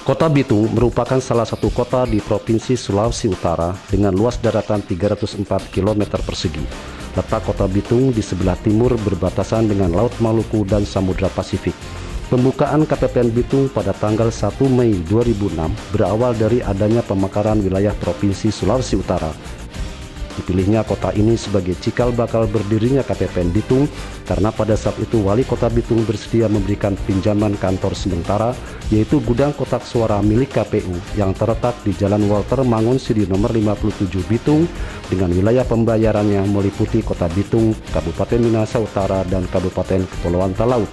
Kota Bitung merupakan salah satu kota di Provinsi Sulawesi Utara dengan luas daratan 304 km persegi. Letak Kota Bitung di sebelah timur berbatasan dengan Laut Maluku dan Samudra Pasifik. Pembukaan KPPN Bitung pada tanggal 1 Mei 2006 berawal dari adanya pemekaran wilayah Provinsi Sulawesi Utara. Dipilihnya kota ini sebagai cikal bakal berdirinya KPPN Bitung karena pada saat itu Wali Kota Bitung bersedia memberikan pinjaman kantor sementara, yaitu gudang kotak suara milik KPU yang terletak di Jalan Walter Mangonsidi nomor 57 Bitung dengan wilayah pembayarannya meliputi Kota Bitung, Kabupaten Minahasa Utara, dan Kabupaten Kepulauan Talaut.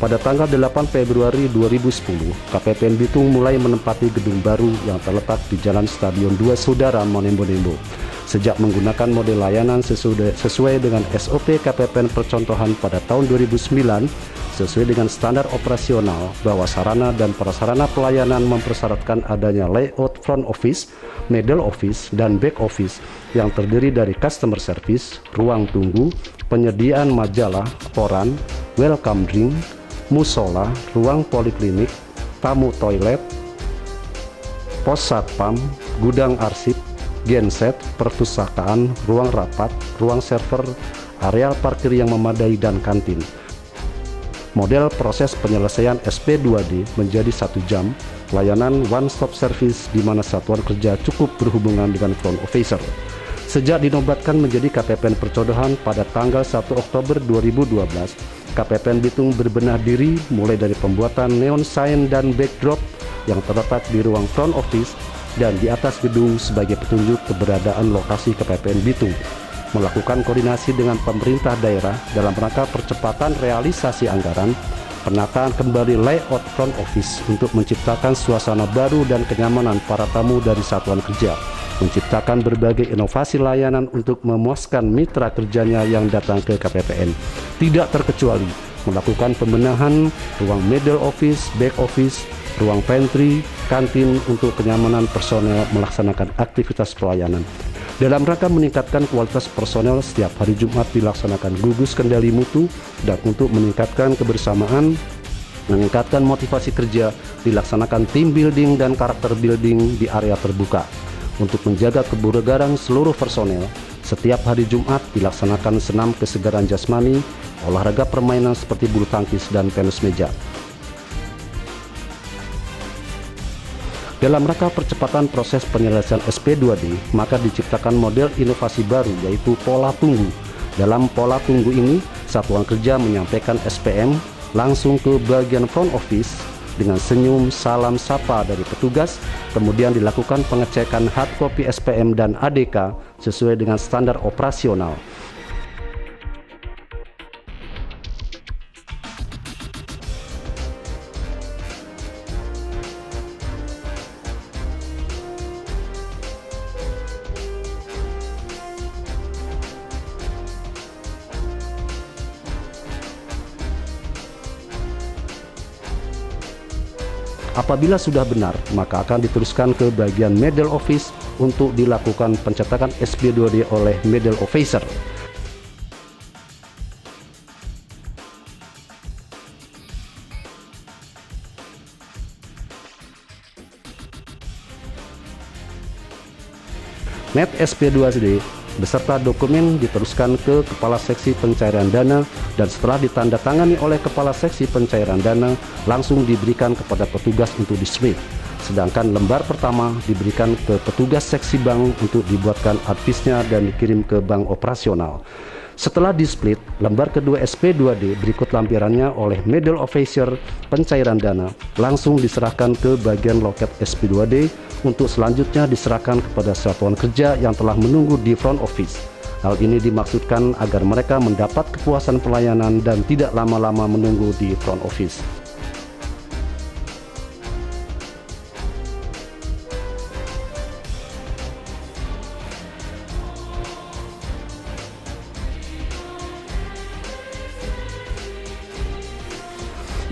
Pada tanggal 8 Februari 2010, KPPN Bitung mulai menempati gedung baru yang terletak di Jalan Stadion 2 Saudara Monembo-Nembo. Sejak menggunakan model layanan sesuai dengan SOP KPPN percontohan pada tahun 2009, sesuai dengan standar operasional bahwa sarana dan prasarana pelayanan mempersyaratkan adanya layout front office, middle office, dan back office yang terdiri dari customer service, ruang tunggu, penyediaan majalah, koran, welcome drink, musola, ruang poliklinik, tamu toilet, pos satpam, gudang arsip, genset, perpustakaan, ruang rapat, ruang server, areal parkir yang memadai, dan kantin. Model proses penyelesaian SP2D menjadi 1 jam, layanan one-stop service di mana satuan kerja cukup berhubungan dengan front officer. Sejak dinobatkan menjadi KPPN percontohan pada tanggal 1 Oktober 2012, KPPN Bitung berbenah diri mulai dari pembuatan neon sign dan backdrop yang terletak di ruang front office dan di atas gedung sebagai petunjuk keberadaan lokasi KPPN Bitung, melakukan koordinasi dengan pemerintah daerah dalam rangka percepatan realisasi anggaran, penataan kembali layout front office untuk menciptakan suasana baru dan kenyamanan para tamu dari satuan kerja, menciptakan berbagai inovasi layanan untuk memuaskan mitra kerjanya yang datang ke KPPN, tidak terkecuali melakukan pembenahan ruang middle office, back office, ruang pantry, kantin untuk kenyamanan personel melaksanakan aktivitas pelayanan. Dalam rangka meningkatkan kualitas personel, setiap hari Jumat dilaksanakan gugus kendali mutu, dan untuk meningkatkan kebersamaan, meningkatkan motivasi kerja, dilaksanakan team building dan karakter building di area terbuka. Untuk menjaga kebugaran seluruh personel, setiap hari Jumat dilaksanakan senam kesegaran jasmani, olahraga permainan seperti bulu tangkis dan tenis meja. Dalam rangka percepatan proses penyelesaian SP2D, maka diciptakan model inovasi baru yaitu pola tunggu. Dalam pola tunggu ini, satuan kerja menyampaikan SPM langsung ke bagian front office dengan senyum, salam, sapa dari petugas, kemudian dilakukan pengecekan hard copy SPM dan ADK sesuai dengan standar operasional. Apabila sudah benar, maka akan diteruskan ke bagian middle office untuk dilakukan pencetakan SP2D oleh middle officer. Net SP2D beserta dokumen diteruskan ke Kepala Seksi Pencairan Dana, dan setelah ditandatangani oleh Kepala Seksi Pencairan Dana langsung diberikan kepada petugas untuk di-split. Sedangkan lembar pertama diberikan ke petugas seksi bank untuk dibuatkan advisnya dan dikirim ke bank operasional. Setelah di-split, lembar kedua SP2D berikut lampirannya oleh middle officer pencairan dana langsung diserahkan ke bagian loket SP2D untuk selanjutnya diserahkan kepada satuan kerja yang telah menunggu di front office. Hal ini dimaksudkan agar mereka mendapat kepuasan pelayanan dan tidak lama-lama menunggu di front office.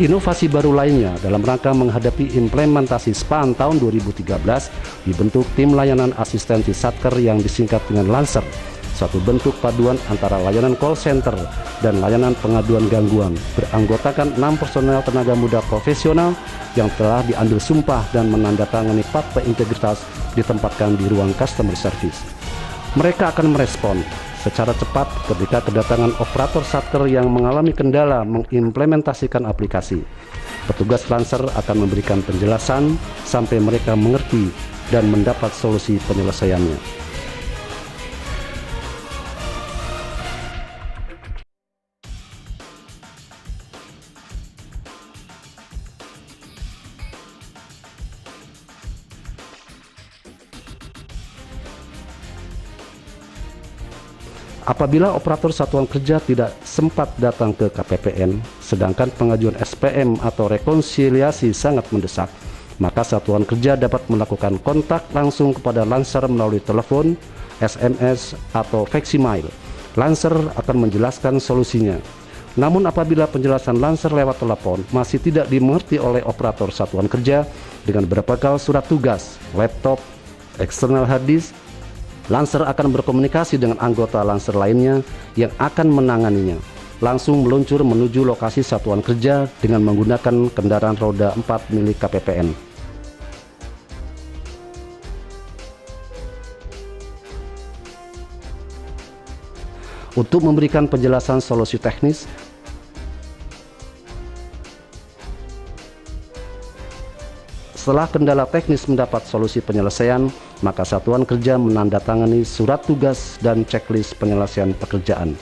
Inovasi baru lainnya dalam rangka menghadapi implementasi SPAN tahun 2013 dibentuk tim layanan asistensi Satker yang disingkat dengan Lancer. satu bentuk paduan antara layanan call center dan layanan pengaduan gangguan, beranggotakan 6 personel tenaga muda profesional yang telah diambil sumpah dan menandatangani fakta integritas ditempatkan di ruang customer service. Mereka akan merespon secara cepat ketika kedatangan operator satker yang mengalami kendala mengimplementasikan aplikasi. Petugas Lancer akan memberikan penjelasan sampai mereka mengerti dan mendapat solusi penyelesaiannya. Apabila operator satuan kerja tidak sempat datang ke KPPN, sedangkan pengajuan SPM atau rekonsiliasi sangat mendesak, maka satuan kerja dapat melakukan kontak langsung kepada Lancer melalui telepon, SMS, atau fax email. Lancer akan menjelaskan solusinya. Namun apabila penjelasan Lancer lewat telepon masih tidak dimengerti oleh operator satuan kerja dengan berbekal surat tugas, laptop, eksternal hard disk, Lancer akan berkomunikasi dengan anggota Lancer lainnya yang akan menanganinya. Langsung meluncur menuju lokasi satuan kerja dengan menggunakan kendaraan roda 4 milik KPPN. Untuk memberikan penjelasan solusi teknis, setelah kendala teknis mendapat solusi penyelesaian, maka satuan kerja menandatangani surat tugas dan checklist penyelesaian pekerjaan.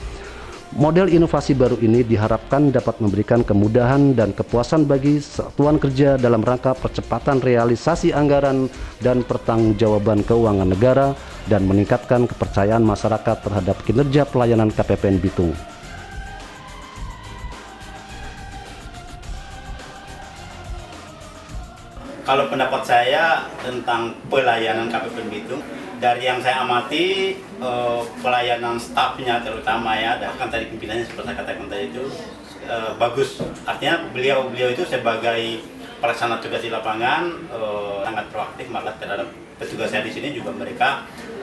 Model inovasi baru ini diharapkan dapat memberikan kemudahan dan kepuasan bagi satuan kerja dalam rangka percepatan realisasi anggaran dan pertanggungjawaban keuangan negara dan meningkatkan kepercayaan masyarakat terhadap kinerja pelayanan KPPN Bitung. Kalau pendapat saya tentang pelayanan KPPN Bitung, dari yang saya amati pelayanan stafnya terutama ya, dan kan tadi pimpinannya seperti saya katakan tadi itu bagus. Artinya beliau itu sebagai pelaksana tugas di lapangan sangat proaktif, maka terhadap petugasnya di sini juga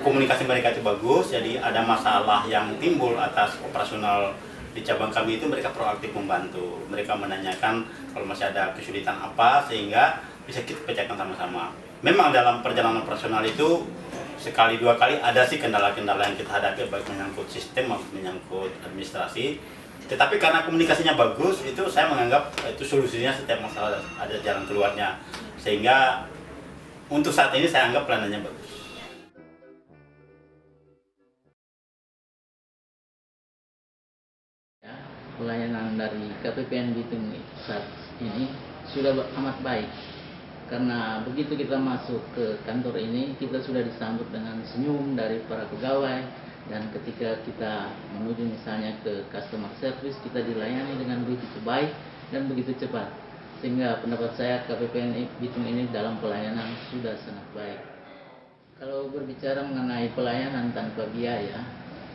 komunikasi mereka itu bagus. Jadi ada masalah yang timbul atas operasional di cabang kami itu mereka proaktif membantu. Mereka menanyakan kalau masih ada kesulitan apa sehingga bisa kita pecahkan sama-sama. Memang dalam perjalanan operasional itu sekali dua kali ada sih kendala-kendala yang kita hadapi, baik menyangkut sistem maupun menyangkut administrasi. Tetapi karena komunikasinya bagus, itu saya menganggap itu solusinya setiap masalah ada jalan keluarnya. Sehingga untuk saat ini saya anggap pelayanannya bagus. Pelayanan dari KPPN Bitung saat ini sudah amat baik. Karena begitu kita masuk ke kantor ini, kita sudah disambut dengan senyum dari para pegawai, dan ketika kita menuju misalnya ke customer service, kita dilayani dengan begitu baik dan begitu cepat. Sehingga pendapat saya KPPN Bitung ini dalam pelayanan sudah sangat baik. Kalau berbicara mengenai pelayanan tanpa biaya,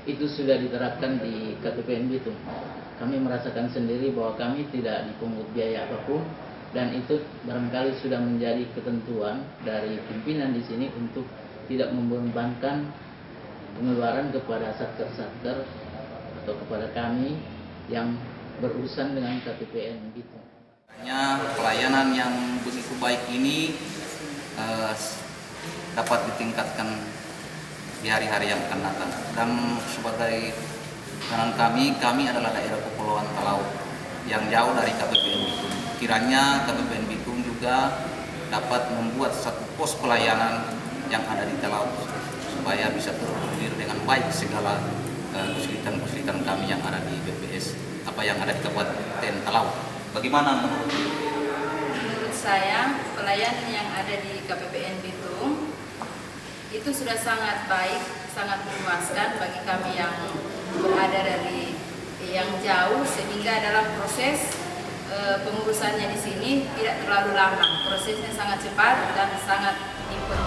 itu sudah diterapkan di KPPN Bitung. Kami merasakan sendiri bahwa kami tidak dipungut biaya apapun, dan itu barangkali sudah menjadi ketentuan dari pimpinan di sini untuk tidak membebankan pengeluaran kepada satker-satker atau kepada kami yang berurusan dengan KPPN gitu. Pelayanan yang begitu baik ini dapat ditingkatkan di hari-hari yang akan datang. Dan sebagai kanan kami adalah daerah Kepulauan Talaut yang jauh dari KPPN Bitung. Kiranya KPPN Bitung juga dapat membuat satu pos pelayanan yang ada di Talaut supaya bisa terkoordinir dengan baik segala kesulitan-kesulitan kami yang ada di BPS, yang ada di Kabupaten Talaut. Bagaimana menurut saya, pelayanan yang ada di KPPN Bitung itu sudah sangat baik, sangat memuaskan bagi kami yang berada dari yang jauh, sehingga dalam proses pengurusannya di sini tidak terlalu lama. Prosesnya sangat cepat dan sangat diperlukan.